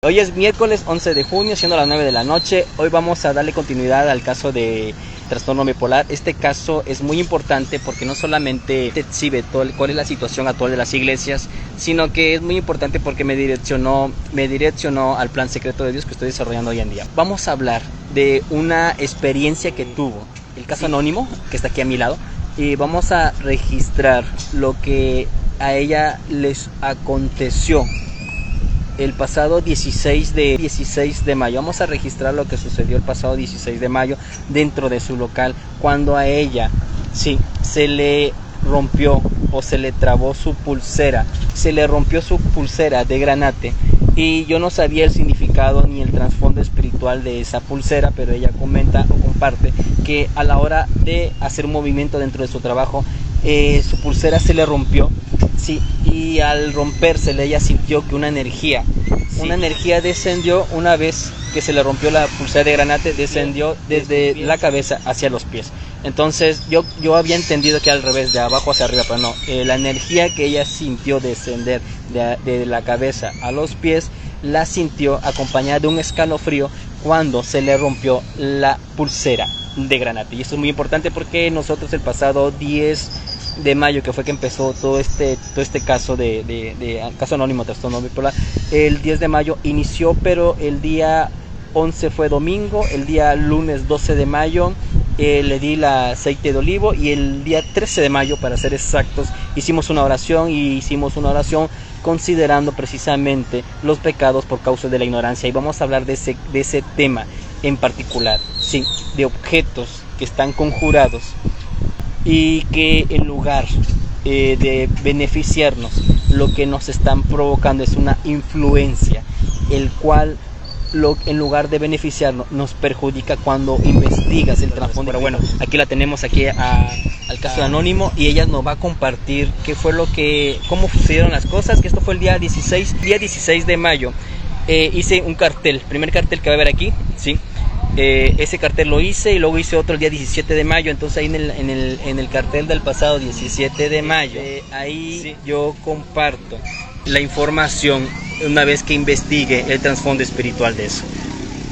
Hoy es miércoles 11 de junio, siendo las 9 de la noche. Hoy vamos a darle continuidad al caso de trastorno bipolar. Este caso es muy importante porque no solamente te exhibe cuál es la situación actual de las iglesias, sino que es muy importante porque me direccionó al plan secreto de Dios que estoy desarrollando hoy en día. Vamos a hablar de una experiencia que tuvo el caso anónimo, que está aquí a mi lado, y vamos a registrar lo que a ella les aconteció el pasado 16 de mayo. Vamos a registrar lo que sucedió el pasado 16 de mayo dentro de su local, cuando a ella se le rompió o se le trabó su pulsera. Se le rompió su pulsera de granate y yo no sabía el significado ni el trasfondo espiritual de esa pulsera, pero ella comenta o comparte que a la hora de hacer un movimiento dentro de su trabajo, su pulsera se le rompió. Sí, y al rompérsele ella sintió que una energía descendió una vez que se le rompió la pulsera de granate, descendió desde la cabeza hacia los pies. Entonces yo había entendido que al revés, de abajo hacia arriba, pero no, la energía que ella sintió descender de la cabeza a los pies, la sintió acompañada de un escalofrío cuando se le rompió la pulsera de granate. Y esto es muy importante porque nosotros el pasado 10 de mayo, que fue que empezó todo este caso de caso anónimo trastorno bipolar, el 10 de mayo inició, pero el día 11 fue domingo, el día lunes 12 de mayo le di el aceite de olivo, y el día 13 de mayo, para ser exactos, hicimos una oración considerando precisamente los pecados por causa de la ignorancia. Y vamos a hablar de ese tema en particular, de objetos que están conjurados y que en lugar de beneficiarnos, lo que nos están provocando es una influencia, el cual en lugar de beneficiarnos nos perjudica cuando investigas el trasfondo. Pero bueno, aquí la tenemos al caso de Anónimo, y ella nos va a compartir cómo sucedieron las cosas, que esto fue el día 16 de mayo. Hice un cartel, primer cartel que va a ver aquí, ese cartel lo hice, y luego hice otro el día 17 de mayo. Entonces ahí en el cartel del pasado 17 de mayo, yo comparto la información una vez que investigue el trasfondo espiritual de eso.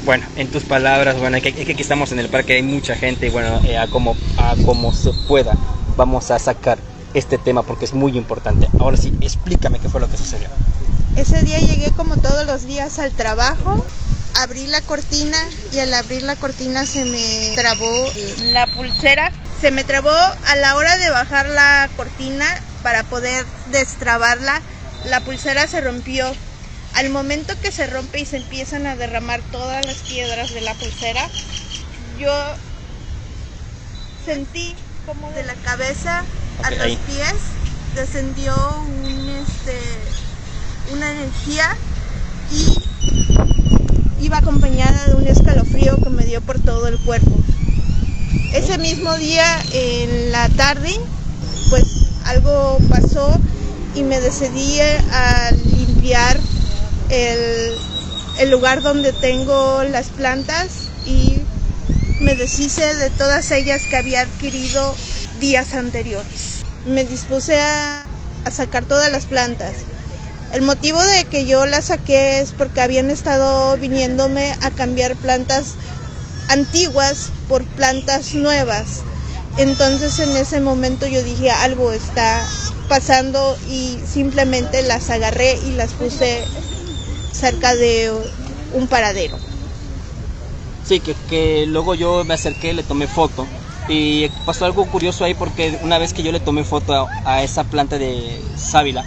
Bueno, en tus palabras, bueno, que aquí estamos en el parque, hay mucha gente, y bueno, a como se pueda, vamos a sacar este tema porque es muy importante. Ahora sí, explícame qué fue lo que sucedió. Ese día llegué como todos los días al trabajo, abrí la cortina, y al abrir la cortina se me trabó la pulsera. Se me trabó a la hora de bajar la cortina para poder destrabarla. La pulsera se rompió. Al momento que se rompe y se empiezan a derramar todas las piedras de la pulsera, yo sentí como de la cabeza a los pies descendió una energía, y iba acompañada de un escalofrío que me dio por todo el cuerpo. Ese mismo día, en la tarde, pues algo pasó y me decidí a limpiar el lugar donde tengo las plantas, y me deshice de todas ellas que había adquirido días anteriores. Me dispuse a sacar todas las plantas. El motivo de que yo las saqué es porque habían estado viniéndome a cambiar plantas antiguas por plantas nuevas. Entonces en ese momento yo dije, algo está pasando, y simplemente las agarré y las puse cerca de un paradero. Sí, que luego yo me acerqué, le tomé foto, y pasó algo curioso ahí, porque una vez que yo le tomé foto a esa planta de sábila,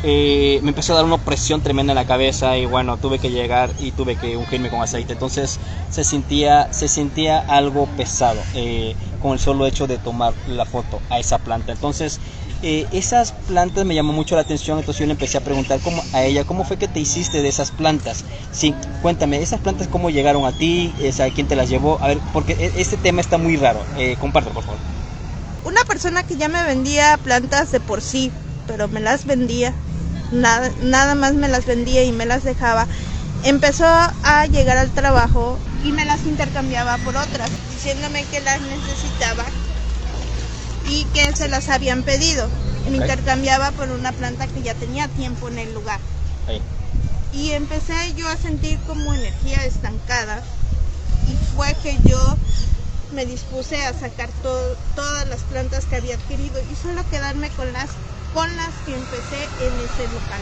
me empezó a dar una opresión tremenda en la cabeza, y bueno, tuve que llegar y tuve que ungirme con aceite. Entonces se sentía algo pesado con el solo hecho de tomar la foto a esa planta. Entonces esas plantas me llamó mucho la atención. Entonces yo le empecé a preguntar a ella, ¿cómo fue que te hiciste de esas plantas? Cuéntame, ¿esas plantas cómo llegaron a ti? ¿Quién te las llevó? A ver, porque este tema está muy raro. Comparte, por favor. Una persona que ya me vendía plantas de por sí, pero me las vendía, nada más me las vendía y me las dejaba, empezó a llegar al trabajo y me las intercambiaba por otras, diciéndome que las necesitaba y que se las habían pedido. Me intercambiaba por una planta que ya tenía tiempo en el lugar. y empecé yo a sentir como energía estancada y fue que yo me dispuse a sacar todas las plantas que había adquirido y solo quedarme con las que empecé en ese local.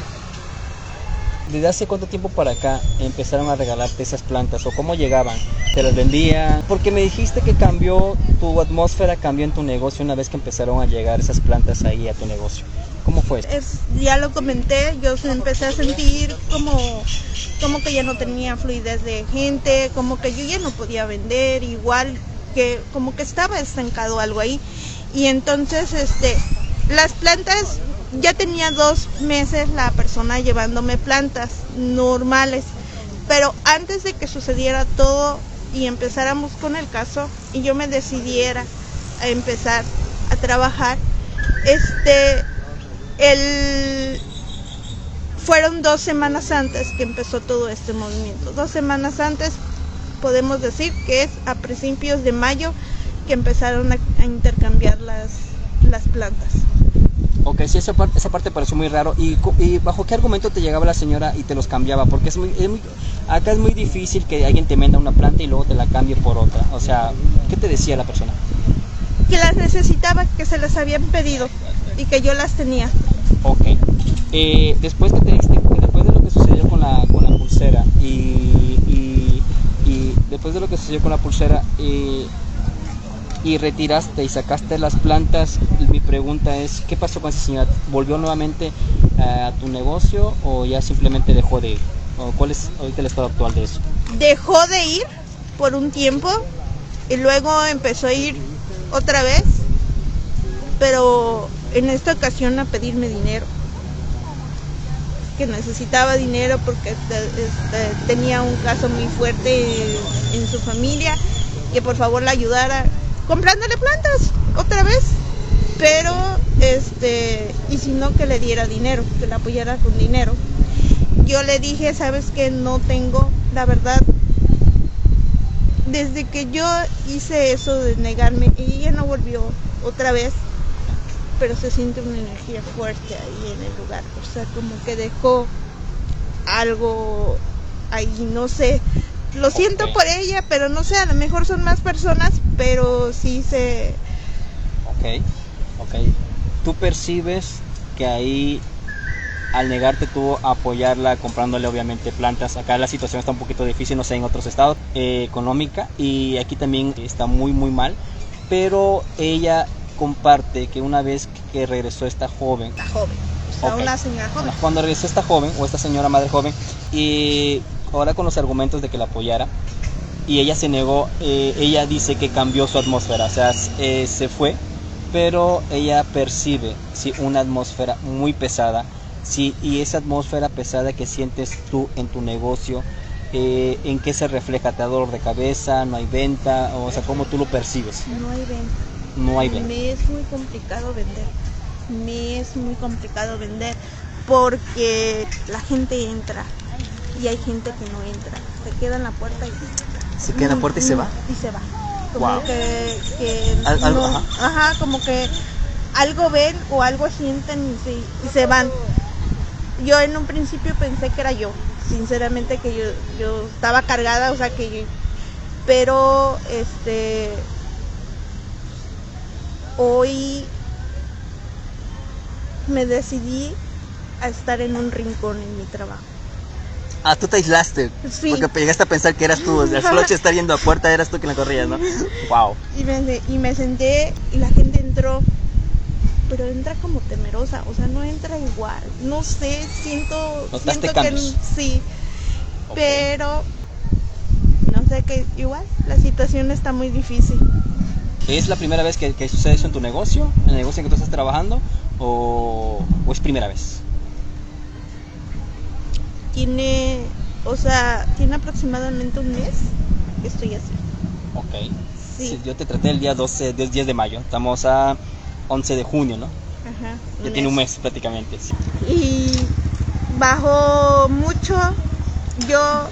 ¿Desde hace cuánto tiempo para acá empezaron a regalarte esas plantas o cómo llegaban? ¿Te las vendían? Porque me dijiste que cambió, tu atmósfera cambió en tu negocio una vez que empezaron a llegar esas plantas ahí a tu negocio. ¿Cómo fue? Ya lo comenté, yo empecé a sentir como que ya no tenía fluidez de gente, como que yo ya no podía vender, igual que como que estaba estancado algo ahí. Y entonces las plantas, ya tenía 2 meses la persona llevándome plantas normales, pero antes de que sucediera todo y empezáramos con el caso y yo me decidiera a empezar a trabajar, fueron 2 semanas antes que empezó todo este movimiento. 2 semanas antes, podemos decir que es a principios de mayo que empezaron a intercambiar las plantas. Ok, sí, esa parte pareció muy raro. ¿Y bajo qué argumento te llegaba la señora y te los cambiaba? Porque acá es muy difícil que alguien te venda una planta y luego te la cambie por otra. O sea, ¿qué te decía la persona? Que las necesitaba, que se las habían pedido y que yo las tenía. Ok. Después de lo que sucedió con la pulsera y después de lo que sucedió con la pulsera y retiraste y sacaste las plantas, mi pregunta es, ¿qué pasó con esa señora? ¿Volvió nuevamente a tu negocio o ya simplemente dejó de ir? ¿O cuál es ahorita el estado actual de eso? Dejó de ir por un tiempo y luego empezó a ir otra vez, pero en esta ocasión a pedirme dinero, que necesitaba dinero porque tenía un caso muy fuerte en su familia, que por favor la ayudara comprándole plantas otra vez, pero y si no, que le diera dinero, que la apoyara con dinero. Yo le dije, sabes que no tengo, la verdad, desde que yo hice eso de negarme, y ella no volvió otra vez, pero se siente una energía fuerte ahí en el lugar, o sea, como que dejó algo ahí, no sé, lo siento por ella, pero no sé, a lo mejor son más personas, pero sí se... Ok. ¿Tú percibes que ahí, al negarte tú a apoyarla, comprándole obviamente plantas, acá la situación está un poquito difícil, no sé, en otros estados, económica, y aquí también está muy muy mal, pero ella comparte que una vez que regresó esta joven, o sea, una señora joven, cuando regresó esta joven o esta señora madre joven, y ahora con los argumentos de que la apoyara y ella se negó, ella dice que cambió su atmósfera, o sea, se fue, pero ella percibe una atmósfera muy pesada, y esa atmósfera pesada que sientes tú en tu negocio, ¿en qué se refleja? ¿Te da dolor de cabeza? ¿No hay venta? O sea, ¿cómo tú lo percibes? No hay venta. No hay venta. Me es muy complicado vender porque la gente entra y hay gente que no entra, se queda en la puerta y se queda en la puerta y se va. Como wow. Algo, no, como que algo ven o algo sienten y se van. Yo en un principio pensé que era yo, sinceramente, que yo estaba cargada, o sea pero hoy me decidí a estar en un rincón en mi trabajo. Ah, tú te aislaste. Sí. Porque llegaste a pensar que eras tú. El floche estar yendo a puerta, eras tú quien la corrías, ¿no? Wow. Y me senté y la gente entró, pero entra como temerosa, o sea, no entra igual. No sé, siento cambios? Que sí. Pero no sé, que igual la situación está muy difícil. ¿Es la primera vez que sucede eso en tu negocio? ¿En el negocio en que tú estás trabajando? ¿O es primera vez? Tiene aproximadamente un mes que estoy así. Ok. Sí. Yo te traté el día 10 de mayo. Estamos a 11 de junio, ¿no? Ajá. Ya tiene un mes prácticamente. Sí. Y bajó mucho. Yo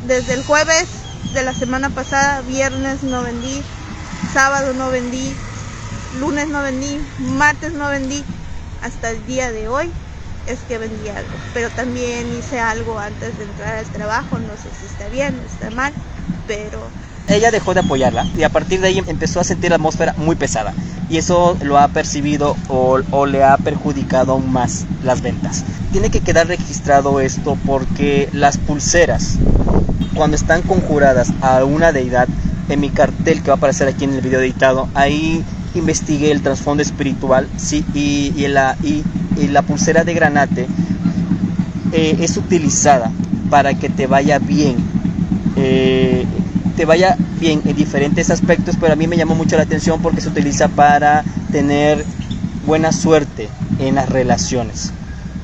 desde el jueves de la semana pasada, viernes no vendí, sábado no vendí, lunes no vendí, martes no vendí, hasta el día de hoy es que vendí algo, pero también hice algo antes de entrar al trabajo, no sé si está bien, está mal, pero... Ella dejó de apoyarla y a partir de ahí empezó a sentir la atmósfera muy pesada y eso lo ha percibido o le ha perjudicado aún más las ventas. Tiene que quedar registrado esto porque las pulseras, cuando están conjuradas a una deidad, en mi cartel que va a aparecer aquí en el video editado, ahí investigué el trasfondo espiritual, sí, y la pulsera de granate es utilizada para que te vaya bien en diferentes aspectos, pero a mí me llamó mucho la atención porque se utiliza para tener buena suerte en las relaciones,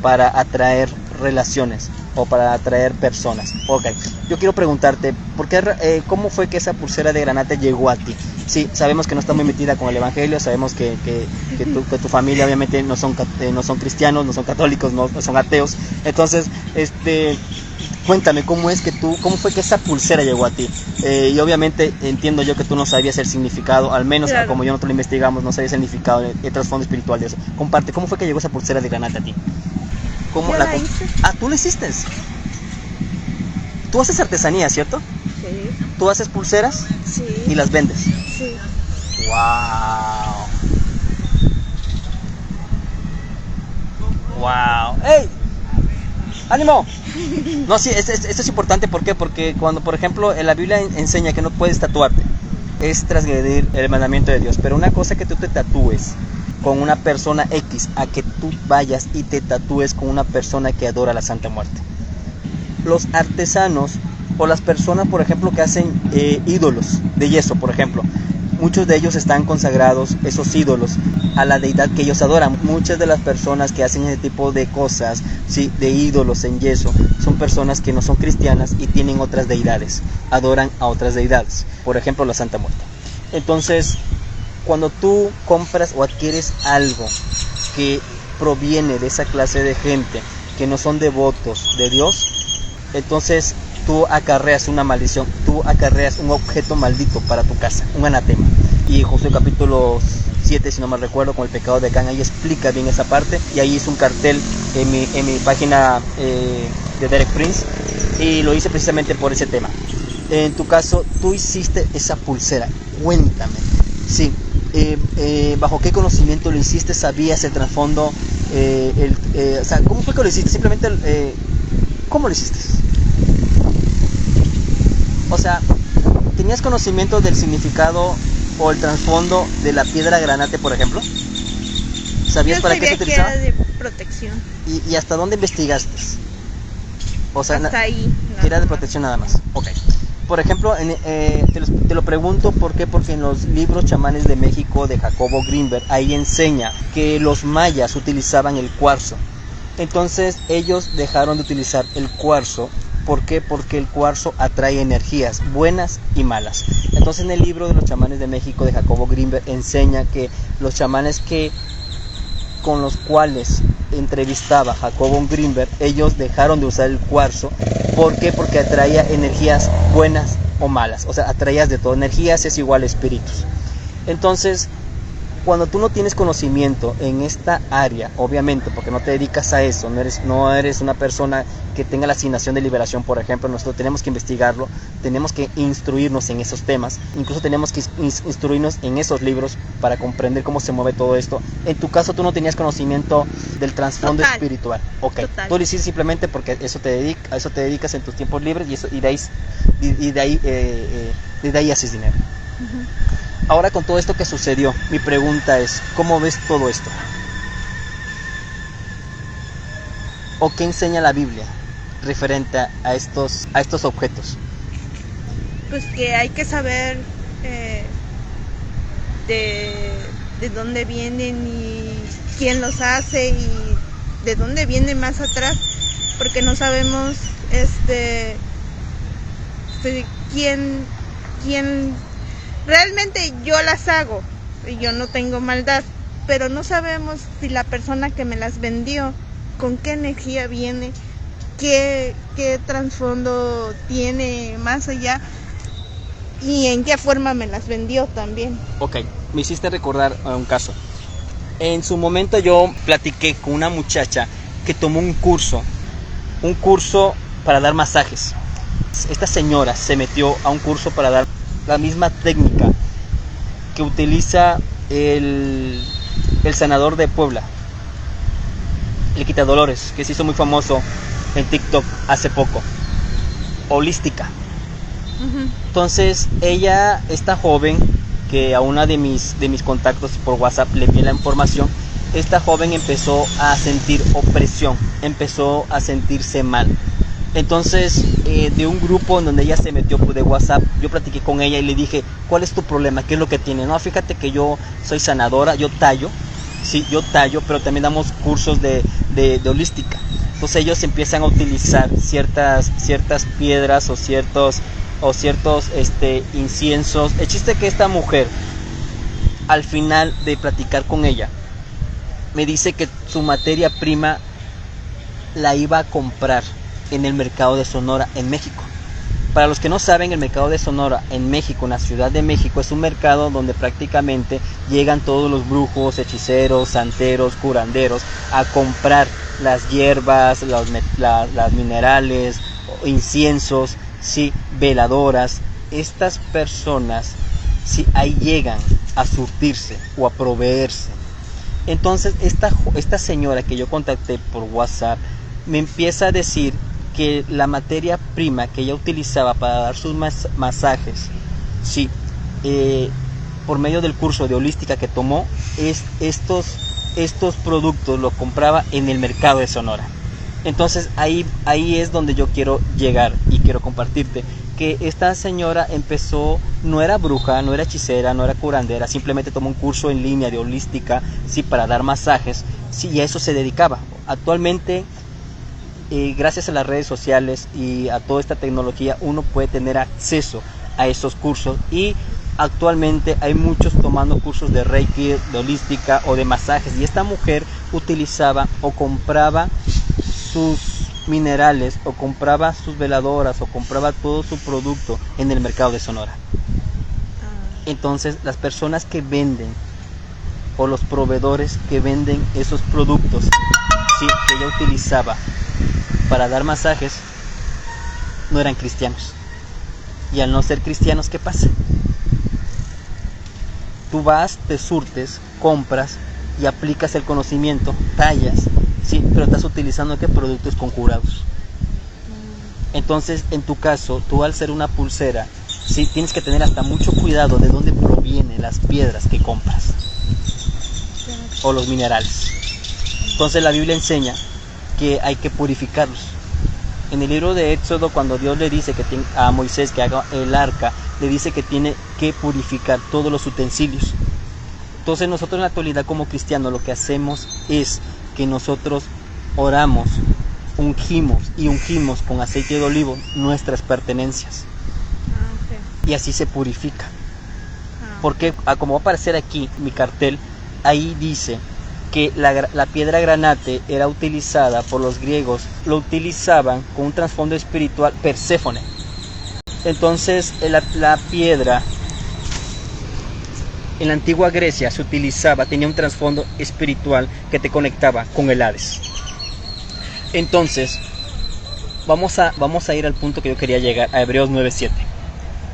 para atraer relaciones o para atraer personas. Ok, yo quiero preguntarte, ¿cómo fue que esa pulsera de granate llegó a ti? Sí, sabemos que no está muy metida con el evangelio, sabemos que tu familia obviamente no son cristianos, no son católicos, no son ateos. Entonces, cuéntame, ¿cómo fue que esa pulsera llegó a ti? Y obviamente entiendo yo que tú no sabías el significado, al menos claro, como yo nosotros lo investigamos, no sabías el significado, el trasfondo espiritual de eso. Comparte, ¿cómo fue que llegó esa pulsera de granate a ti? ¿Cómo la hice? Ah, ¿tú la hiciste? Tú haces artesanía, ¿cierto? Sí. ¿Tú haces pulseras? Sí. ¿Y las vendes? Sí. ¡Wow! ¡Wow! ¡Ey! ¡Ánimo! No, sí, esto es importante. ¿Por qué? Porque cuando, por ejemplo, en la Biblia enseña que no puedes tatuarte, es transgredir el mandamiento de Dios. Pero una cosa que tú te tatúes con una persona X, a que tú vayas y te tatúes con una persona que adora la Santa Muerte. Los artesanos o las personas, por ejemplo, que hacen ídolos de yeso, por ejemplo, muchos de ellos están consagrados, esos ídolos, a la deidad que ellos adoran. Muchas de las personas que hacen ese tipo de cosas, sí, de ídolos en yeso, son personas que no son cristianas y tienen otras deidades, adoran a otras deidades, por ejemplo la Santa Muerte. Entonces, cuando tú compras o adquieres algo que proviene de esa clase de gente que no son devotos de Dios, entonces tú acarreas una maldición, tú acarreas un objeto maldito para tu casa, un anatema. Y Josué capítulo 7, si no mal recuerdo, con el pecado de Acán, ahí explica bien esa parte, y ahí hice un cartel en mi página de Derek Prince, y lo hice precisamente por ese tema. En tu caso, tú hiciste esa pulsera, cuéntame. Sí, ¿bajo qué conocimiento lo hiciste? ¿Sabías el trasfondo? O sea, ¿cómo fue que lo hiciste? Simplemente, ¿cómo lo hiciste? O sea, ¿tenías conocimiento del significado o el trasfondo de la piedra granate, por ejemplo? ¿Sabías para qué se utilizaba? Que era de protección. ¿Y hasta dónde investigaste? O sea, hasta ahí. Que era de protección nada más. Ok. Por ejemplo, te lo pregunto porque en los libros chamanes de México de Jacobo Greenberg, ahí enseña que los mayas utilizaban el cuarzo. Entonces ellos dejaron de utilizar el cuarzo. ¿Por qué? Porque el cuarzo atrae energías buenas y malas. Entonces en el libro de los chamanes de México de Jacobo Greenberg enseña que los chamanes con los cuales entrevistaba Jacobo Greenberg, ellos dejaron de usar el cuarzo. ¿Por qué? Porque atraía energías buenas o malas. O sea, atraías de todo. Energías es igual a espíritus. Entonces, cuando tú no tienes conocimiento en esta área, obviamente, porque no te dedicas a eso, no eres una persona que tenga la asignación de liberación, por ejemplo, nosotros tenemos que investigarlo, tenemos que instruirnos en esos temas, incluso tenemos que instruirnos en esos libros para comprender cómo se mueve todo esto. En tu caso, tú no tenías conocimiento del trasfondo espiritual. Ok, total. Tú lo hiciste simplemente porque a eso te dedicas en tus tiempos libres y de ahí haces dinero. Uh-huh. Ahora, con todo esto que sucedió, mi pregunta es, ¿cómo ves todo esto? ¿O qué enseña la Biblia referente a estos objetos? Pues que hay que saber de dónde vienen y quién los hace y de dónde viene más atrás, porque no sabemos quién. Realmente yo las hago y yo no tengo maldad, pero no sabemos si la persona que me las vendió, con qué energía viene, qué trasfondo tiene más allá y en qué forma me las vendió también. Ok, me hiciste recordar un caso. En su momento yo platiqué con una muchacha que tomó un curso para dar masajes. Esta señora se metió a un curso para dar la misma técnica que utiliza el sanador de Puebla, el quitadolores, que se hizo muy famoso en TikTok hace poco, holística. Entonces ella, esta joven, que a una de mis contactos por WhatsApp le envié la información, esta joven empezó a sentir opresión, empezó a sentirse mal. Entonces, de un grupo en donde ella se metió de WhatsApp, yo platiqué con ella y le dije, ¿cuál es tu problema? ¿Qué es lo que tiene? No, fíjate que yo soy sanadora, yo tallo, pero también damos cursos de holística. Entonces ellos empiezan a utilizar ciertas piedras o ciertos inciensos. El chiste es que esta mujer, al final de platicar con ella, me dice que su materia prima la iba a comprar en el mercado de Sonora en México. Para los que no saben, el mercado de Sonora en México, en la Ciudad de México, es un mercado donde prácticamente llegan todos los brujos, hechiceros, santeros, curanderos a comprar las hierbas, las minerales, inciensos, sí, veladoras. Estas personas, sí, ahí llegan a surtirse o a proveerse. Entonces esta señora que yo contacté por WhatsApp me empieza a decir que la materia prima que ella utilizaba para dar sus masajes, sí, por medio del curso de holística que tomó, estos productos los compraba en el mercado de Sonora. Entonces ahí es donde yo quiero llegar y quiero compartirte que esta señora empezó, no era bruja, no era hechicera, no era curandera, simplemente tomó un curso en línea de holística, sí, para dar masajes, sí, y a eso se dedicaba. Actualmente, gracias a las redes sociales y a toda esta tecnología, uno puede tener acceso a esos cursos, y actualmente hay muchos tomando cursos de Reiki, de holística o de masajes, y esta mujer utilizaba o compraba sus minerales o compraba sus veladoras o compraba todo su producto en el mercado de Sonora. Entonces las personas que venden o los proveedores que venden esos productos, sí, que ella utilizaba para dar masajes, no eran cristianos. Y al no ser cristianos, ¿qué pasa? Tú vas, te surtes, compras y aplicas el conocimiento, tallas, sí, pero estás utilizando ¿qué? Productos conjurados. Entonces, en tu caso, tú al ser una pulsera, sí, tienes que tener hasta mucho cuidado de dónde provienen las piedras que compras o los minerales. Entonces la Biblia enseña que hay que purificarlos. En el libro de Éxodo, cuando Dios le dice a Moisés que haga el arca, le dice que tiene que purificar todos los utensilios. Entonces nosotros en la actualidad como cristianos lo que hacemos es que nosotros oramos, ungimos con aceite de olivo nuestras pertenencias. Okay. Y así se purifica. Porque como va a aparecer aquí mi cartel, ahí dice que la piedra granate era utilizada por los griegos, lo utilizaban con un trasfondo espiritual, Perséfone. Entonces la piedra en la antigua Grecia se utilizaba, tenía un trasfondo espiritual que te conectaba con el Hades. Entonces vamos a ir al punto que yo quería llegar, a Hebreos 9:7.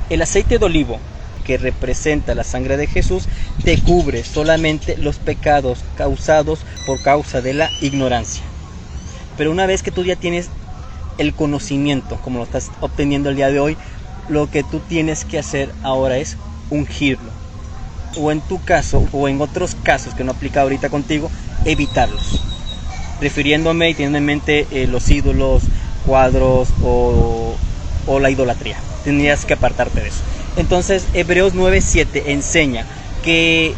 El aceite de olivo, que representa la sangre de Jesús, te cubre solamente los pecados causados por causa de la ignorancia. Pero una vez que tú ya tienes el conocimiento, como lo estás obteniendo el día de hoy, lo que tú tienes que hacer ahora es ungirlo. O en tu caso, o en otros casos que no aplica ahorita contigo, evitarlos. Refiriéndome y teniendo en mente los ídolos, cuadros o la idolatría. Tendrías que apartarte de eso. Entonces Hebreos 9:7 enseña que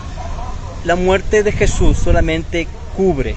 la muerte de Jesús solamente cubre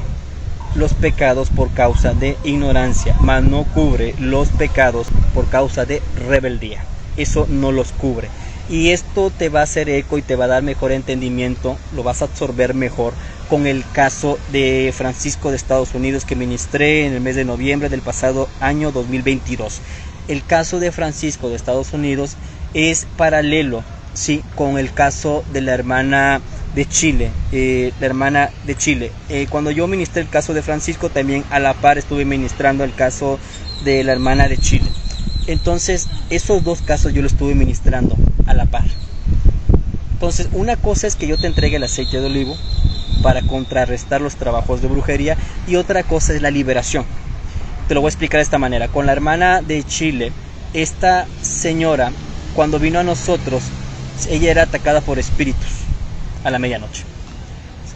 los pecados por causa de ignorancia, mas no cubre los pecados por causa de rebeldía. Eso no los cubre. Y esto te va a hacer eco y te va a dar mejor entendimiento, lo vas a absorber mejor con el caso de Francisco de Estados Unidos que ministré en el mes de noviembre del pasado año 2022. El caso de Francisco de Estados Unidos es paralelo, sí, con el caso de la hermana de Chile, la hermana de Chile. Cuando yo ministré el caso de Francisco, también a la par estuve ministrando el caso de la hermana de Chile. Entonces, esos dos casos yo los estuve ministrando a la par. Entonces, una cosa es que yo te entregue el aceite de olivo para contrarrestar los trabajos de brujería, y otra cosa es la liberación. Te lo voy a explicar de esta manera. Con la hermana de Chile, esta señora, cuando vino a nosotros, ella era atacada por espíritus a la medianoche.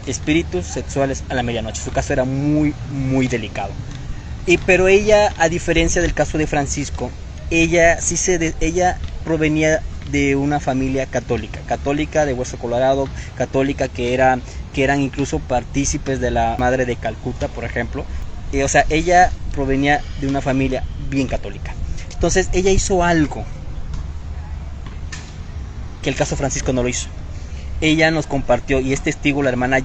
Espíritus sexuales a la medianoche. Su caso era muy, muy delicado. Pero ella, a diferencia del caso de Francisco, ella provenía de una familia católica de hueso colorado, católica que eran incluso partícipes de la Madre de Calcuta, por ejemplo. O sea, ella provenía de una familia bien católica. Entonces, ella hizo algo que el caso Francisco no lo hizo. Ella nos compartió, y es testigo la hermana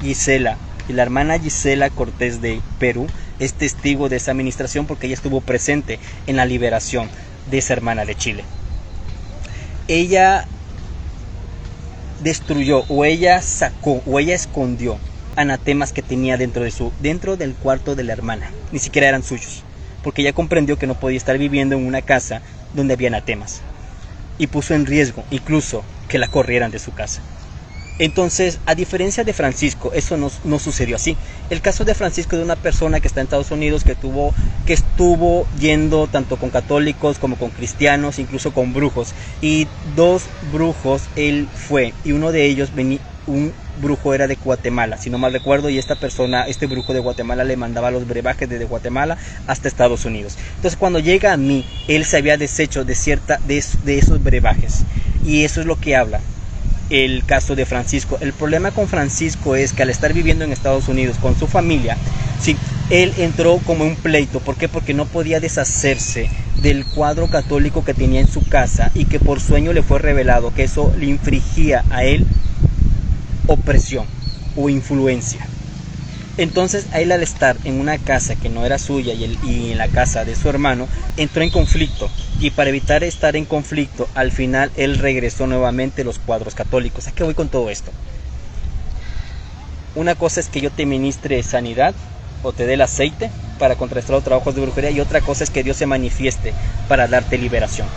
Gisela, y la hermana Gisela Cortés de Perú es testigo de esa administración, porque ella estuvo presente en la liberación de esa hermana de Chile. Ella destruyó, o ella sacó, o ella escondió anatemas que tenía dentro del cuarto de la hermana. Ni siquiera eran suyos, porque ella comprendió que no podía estar viviendo en una casa donde había anatemas, y puso en riesgo incluso que la corrieran de su casa. Entonces, a diferencia de Francisco, eso no sucedió así. El caso de Francisco es de una persona que está en Estados Unidos, que estuvo yendo tanto con católicos como con cristianos, incluso con brujos. Y 2 brujos él fue, y uno de ellos un brujo era de Guatemala, si no mal recuerdo, y este brujo de Guatemala le mandaba los brebajes desde Guatemala hasta Estados Unidos. Entonces, cuando llega a mí, él se había deshecho de esos brebajes, y eso es lo que habla el caso de Francisco. El problema con Francisco es que al estar viviendo en Estados Unidos con su familia, sí, él entró como un pleito. ¿Por qué? Porque no podía deshacerse del cuadro católico que tenía en su casa, y que por sueño le fue revelado que eso le infligía a él opresión o influencia. Entonces, a él, al estar en una casa que no era suya y en la casa de su hermano, entró en conflicto, y para evitar estar en conflicto, al final él regresó nuevamente los cuadros católicos. ¿A qué voy con todo esto? Una cosa es que yo te ministre sanidad o te dé el aceite para contrarrestar los trabajos de brujería, y otra cosa es que Dios se manifieste para darte liberación.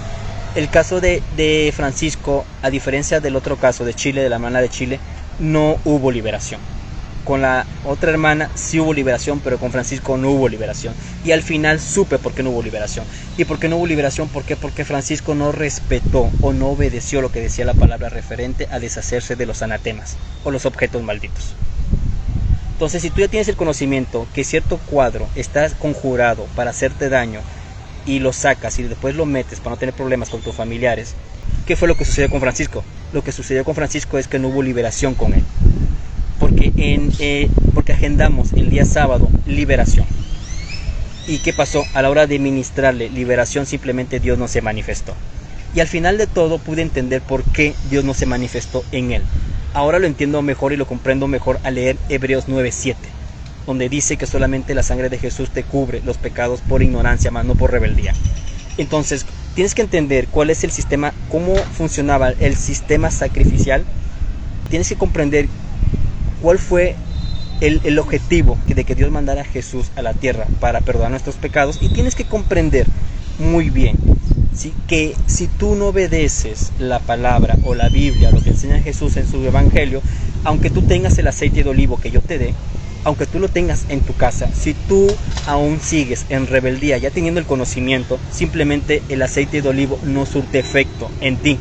El caso de Francisco, a diferencia del otro caso de Chile, de la hermana de Chile, no hubo liberación. Con la otra hermana sí hubo liberación, pero con Francisco no hubo liberación. Y al final supe por qué no hubo liberación. ¿Y por qué no hubo liberación? ¿Por qué? Porque Francisco no respetó o no obedeció lo que decía la palabra referente a deshacerse de los anatemas o los objetos malditos. Entonces, si tú ya tienes el conocimiento que cierto cuadro está conjurado para hacerte daño, y lo sacas y después lo metes para no tener problemas con tus familiares, ¿qué fue lo que sucedió con Francisco? Lo que sucedió con Francisco es que no hubo liberación con él. Porque agendamos el día sábado liberación. ¿Y qué pasó? A la hora de ministrarle liberación, simplemente Dios no se manifestó. Y al final de todo pude entender por qué Dios no se manifestó en él. Ahora lo entiendo mejor y lo comprendo mejor al leer Hebreos 9:7, donde dice que solamente la sangre de Jesús te cubre los pecados por ignorancia, más no por rebeldía. Entonces, tienes que entender cuál es el sistema, cómo funcionaba el sistema sacrificial. Tienes que comprender cuál fue el objetivo de que Dios mandara a Jesús a la tierra para perdonar nuestros pecados, y tienes que comprender muy bien, ¿sí?, que si tú no obedeces la palabra o la Biblia, lo que enseña Jesús en su evangelio, aunque tú tengas el aceite de olivo que yo te dé, aunque tú lo tengas en tu casa, si tú aún sigues en rebeldía, ya teniendo el conocimiento, simplemente el aceite de olivo no surte efecto en ti.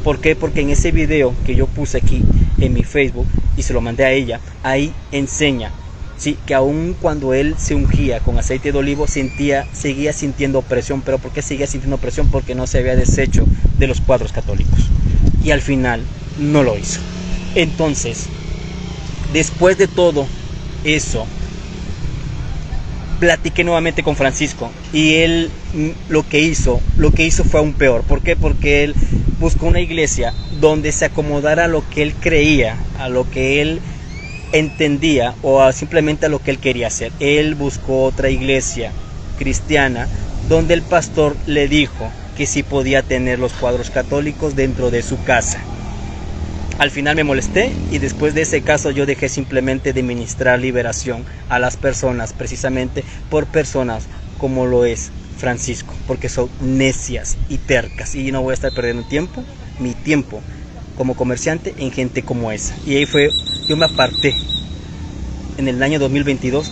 ¿Por qué? Porque en ese video que yo puse aquí en mi Facebook y se lo mandé a ella, ahí enseña, ¿sí?, que aún cuando él se ungía con aceite de olivo, seguía sintiendo opresión. ¿Pero por qué seguía sintiendo opresión? Porque no se había deshecho de los cuadros católicos, y al final no lo hizo. Entonces, después de todo eso, platiqué nuevamente con Francisco, y él lo que hizo fue aún peor. ¿Por qué? Porque él buscó una iglesia donde se acomodara a lo que él creía, a lo que él entendía, o simplemente a lo que él quería hacer. Él buscó otra iglesia cristiana donde el pastor le dijo que sí podía tener los cuadros católicos dentro de su casa. al final me molesté y después de ese caso yo dejé simplemente de ministrar liberación a las personas, precisamente por personas como lo es Francisco, porque son necias y tercas y no voy a estar perdiendo mi tiempo como comerciante en gente como esa. Y ahí fue, yo me aparté en el año 2022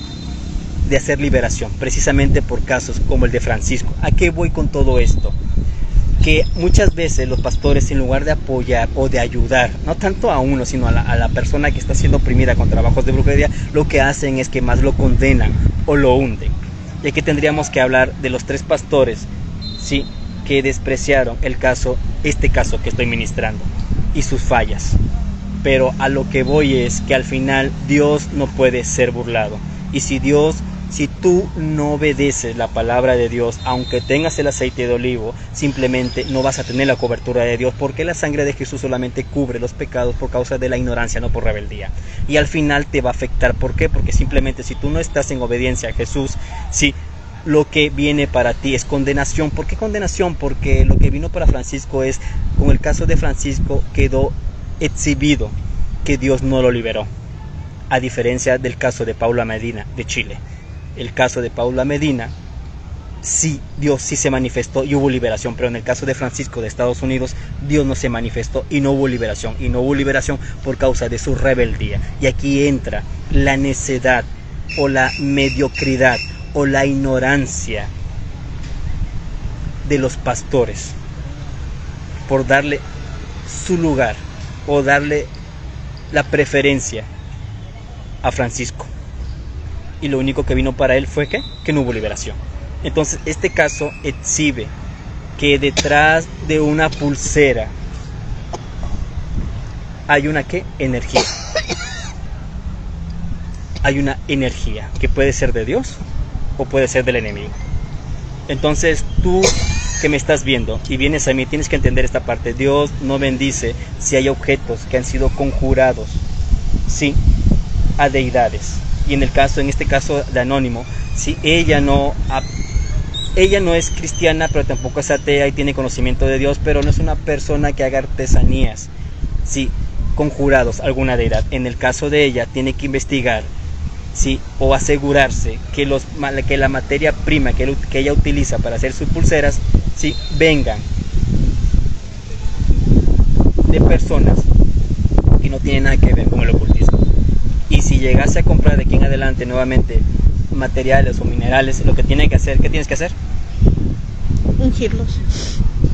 de hacer liberación, precisamente por casos como el de Francisco. ¿A qué voy con todo esto? Que muchas veces los pastores, en lugar de apoyar o de ayudar, no tanto a uno, sino a la persona que está siendo oprimida con trabajos de brujería, lo que hacen es que más lo condenan o lo hunden. Y aquí tendríamos que hablar de los 3 pastores, sí, que despreciaron este caso que estoy ministrando y sus fallas. Pero a lo que voy es que al final Dios no puede ser burlado. Y si tú no obedeces la palabra de Dios, aunque tengas el aceite de olivo, simplemente no vas a tener la cobertura de Dios, porque la sangre de Jesús solamente cubre los pecados por causa de la ignorancia, no por rebeldía. Y al final te va a afectar. ¿Por qué? Porque simplemente si tú no estás en obediencia a Jesús, sí, lo que viene para ti es condenación. ¿Por qué condenación? Porque lo que vino para Francisco es, con el caso de Francisco, quedó exhibido que Dios no lo liberó, a diferencia del caso de Paula Medina de Chile. El caso de Paula Medina, sí, Dios sí se manifestó y hubo liberación, pero en el caso de Francisco de Estados Unidos, Dios no se manifestó y no hubo liberación, por causa de su rebeldía. Y aquí entra la necedad o la mediocridad o la ignorancia de los pastores por darle su lugar o darle la preferencia a Francisco. Y lo único que vino para él fue que no hubo liberación. Entonces este caso exhibe que detrás de una pulsera hay una energía. Hay una energía que puede ser de Dios o puede ser del enemigo. Entonces tú que me estás viendo y vienes a mí, tienes que entender esta parte. Dios no bendice si hay objetos que han sido conjurados, sí, a deidades. Y en este caso de Anónimo, si ella no es cristiana, pero tampoco es atea y tiene conocimiento de Dios, pero no es una persona que haga artesanías, sí, conjurados a alguna deidad. En el caso de ella, tiene que investigar, sí, o asegurarse que la materia prima que ella utiliza para hacer sus pulseras, sí, vengan de personas que no tienen nada que ver con el ocultismo. Y si llegase a comprar de aquí en adelante nuevamente materiales o minerales, lo que tiene que hacer, ¿qué tienes que hacer? Ungirlos.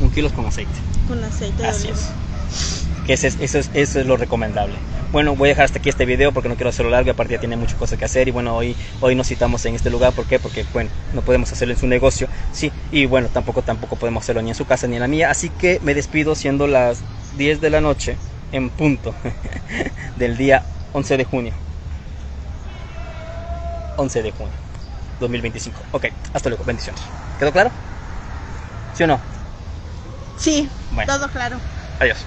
Ungirlos con aceite. Con aceite de oliva. Que eso es lo recomendable. Bueno, voy a dejar hasta aquí este video porque no quiero hacerlo largo, aparte ya tiene muchas cosas que hacer. Y bueno, hoy nos citamos en este lugar. ¿Por qué? Porque bueno, no podemos hacerlo en su negocio, sí, y bueno, tampoco podemos hacerlo ni en su casa ni en la mía. Así que me despido siendo las 10 de la noche en punto del día 11 de junio 2025. Ok, hasta luego, bendiciones. ¿Quedó claro? ¿Sí o no? Sí, bueno, todo claro. Adiós.